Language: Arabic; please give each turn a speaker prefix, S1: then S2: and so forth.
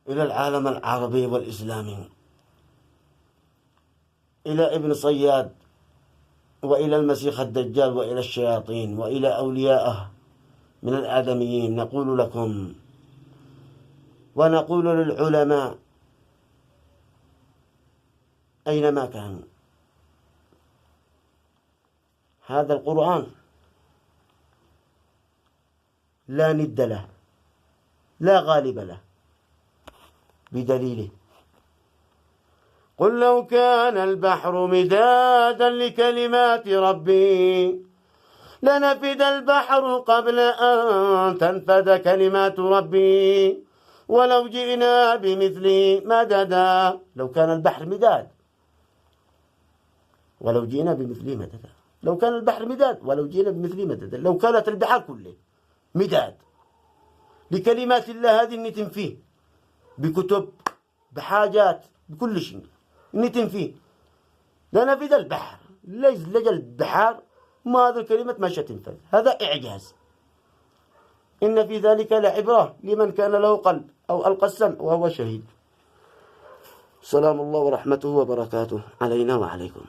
S1: إلى العالم العربي والإسلامي، إلى ابن صياد، وإلى المسيح الدجال، وإلى الشياطين، وإلى أوليائه من الآدميين، نقول لكم ونقول للعلماء أينما كانوا: هذا القرآن لا ند له، لا غالب له، بدليله: قل لو كان البحر مدادا لكلمات ربي لنفد البحر قبل أن تنفد كلمات ربي ولو جئنا بمثله مددا. لو كان البحر مداد، ولو جئنا بمثله مددا. لو كان البحر مداد ولو جئنا بمثله مددا. لو كانت البحر كله مداد لكلمات الله هذه نتم فيه، بكتب، بحاجات، بكل شيء نتم فيه، لنفد البحر. ليس لجل البحر ما هذه الكلمة ما تنفذ. هذا إعجاز. إن في ذلك لعبرة لمن كان له قلب أو ألقى السمع وهو شهيد. سلام الله ورحمته وبركاته علينا وعليكم.